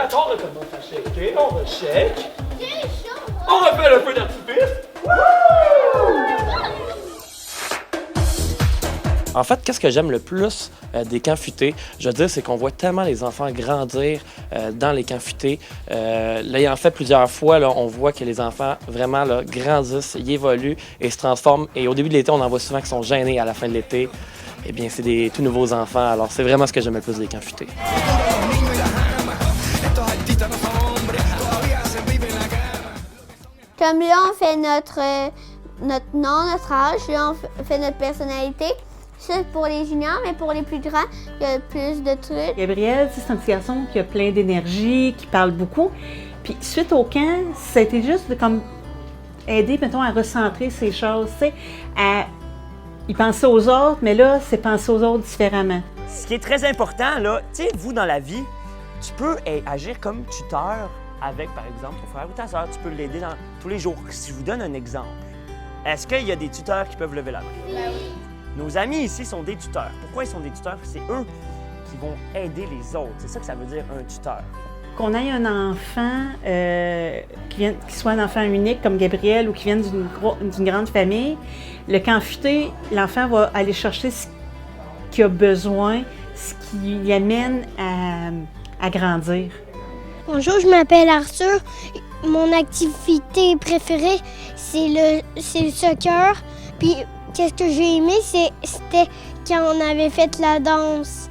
d'accord, là, comment ça shaker? On va shake. On refait le feu d'artifice. En fait, qu'est-ce que j'aime le plus des camps futés, je veux dire, c'est qu'on voit tellement les enfants grandir dans les camps futés. L'ayant fait plusieurs fois, là, on voit que les enfants vraiment là, grandissent, ils évoluent et se transforment. Et au début de l'été, on en voit souvent qui sont gênés à la fin de l'été. Eh bien, c'est des tout nouveaux enfants. Alors, c'est vraiment ce que j'aime le plus des camps futés. Comme là, on fait notre nom, notre âge, là, on fait notre personnalité. Ça, pour les juniors, mais pour les plus grands, il y a plus de trucs. Gabriel, c'est un petit garçon qui a plein d'énergie, qui parle beaucoup. Puis suite au camp, ça a été juste de comme aider, mettons, à recentrer ces choses, tu sais, il pensait aux autres, mais là, c'est penser aux autres différemment. Ce qui est très important, là, tu sais, vous, dans la vie, tu peux agir comme tuteur avec, par exemple, ton frère ou ta sœur. Tu peux l'aider dans tous les jours. Si je vous donne un exemple, est-ce qu'il y a des tuteurs qui peuvent lever la main? Ben oui. Nos amis ici sont des tuteurs. Pourquoi ils sont des tuteurs? C'est eux qui vont aider les autres. C'est ça que ça veut dire, un tuteur. Qu'on ait un enfant qui soit un enfant unique comme Gabriel ou qui vienne d'une grande famille, le camp futé, l'enfant va aller chercher ce qu'il a besoin, ce qui l'amène à grandir. Bonjour, je m'appelle Arthur. Mon activité préférée, c'est le soccer. Puis, qu'est-ce que j'ai aimé, c'était quand on avait fait la danse.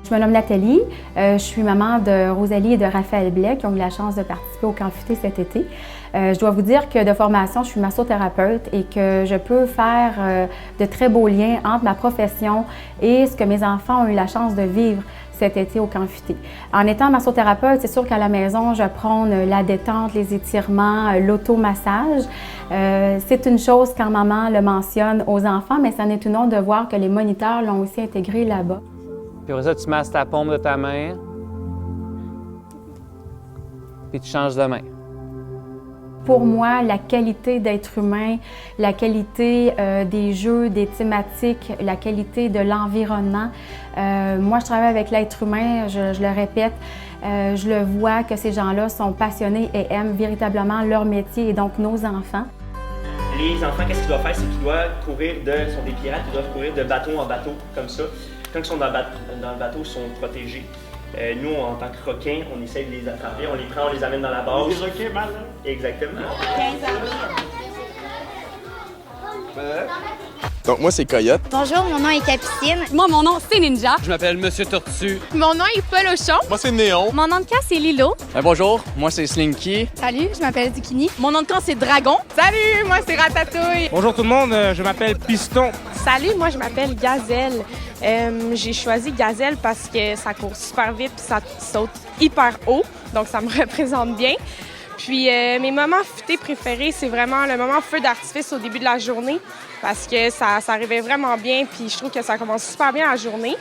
Je me nomme Nathalie, je suis maman de Rosalie et de Raphaël Blais qui ont eu la chance de participer au camp futé cet été. Je dois vous dire que de formation, je suis massothérapeute et que je peux faire de très beaux liens entre ma profession et ce que mes enfants ont eu la chance de vivre cet été au camp futé. En étant massothérapeute, c'est sûr qu'à la maison, je prône la détente, les étirements, l'automassage. C'est une chose quand maman le mentionne aux enfants, mais c'en est une autre de voir que les moniteurs l'ont aussi intégré là-bas. Puis après ça, tu masses ta paume de ta main, puis tu changes de main. Pour moi, la qualité d'être humain, la qualité des jeux, des thématiques, la qualité de l'environnement. Moi, je travaille avec l'être humain, je le répète, je le vois que ces gens-là sont passionnés et aiment véritablement leur métier et donc nos enfants. Les enfants, qu'est-ce qu'ils doivent faire? C'est qu'ils doivent courir ils sont des pirates, ils doivent courir de bateau en bateau, comme ça. Quand ils sont dans le bateau, ils sont protégés. Nous, en tant que requins, on essaie de les attraper, on les prend, on les amène dans la base. Les requins mal, là. Exactement. 15 Donc moi, c'est Coyote. Bonjour, mon nom est Capucine. Moi, mon nom, c'est Ninja. Je m'appelle Monsieur Tortue. Mon nom est Polochon. Moi, c'est Néon. Mon nom de camp, c'est Lilo. Bonjour, moi c'est Slinky. Salut, je m'appelle Zucchini. Mon nom de camp, c'est Dragon. Salut, moi, c'est Ratatouille. Bonjour tout le monde, je m'appelle Piston. Salut, moi je m'appelle Gazelle. J'ai choisi Gazelle parce que ça court super vite et ça saute hyper haut, donc ça me représente bien. Puis mes moments futés préférés, c'est vraiment le moment feu d'artifice au début de la journée parce que ça arrivait vraiment bien puis je trouve que ça commence super bien la journée.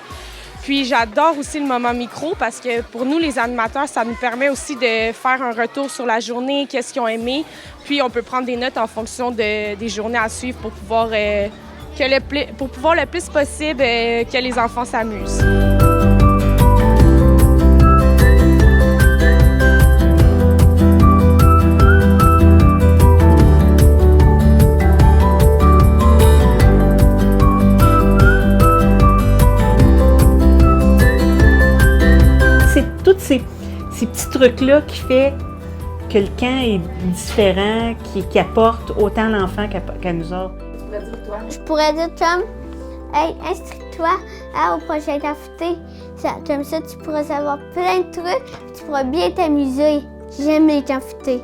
Puis j'adore aussi le moment micro parce que pour nous, les animateurs, ça nous permet aussi de faire un retour sur la journée, qu'est-ce qu'ils ont aimé. Puis on peut prendre des notes en fonction des journées à suivre pour pouvoir le plus possible que les enfants s'amusent. C'est tous ces petits trucs-là qui fait que le camp est différent, qui apporte autant l'enfant qu'à nous autres. Je pourrais dire comme, hey, inscris-toi au prochain camp futé. Comme ça, tu pourras savoir plein de trucs, tu pourras bien t'amuser. J'aime les camps futés.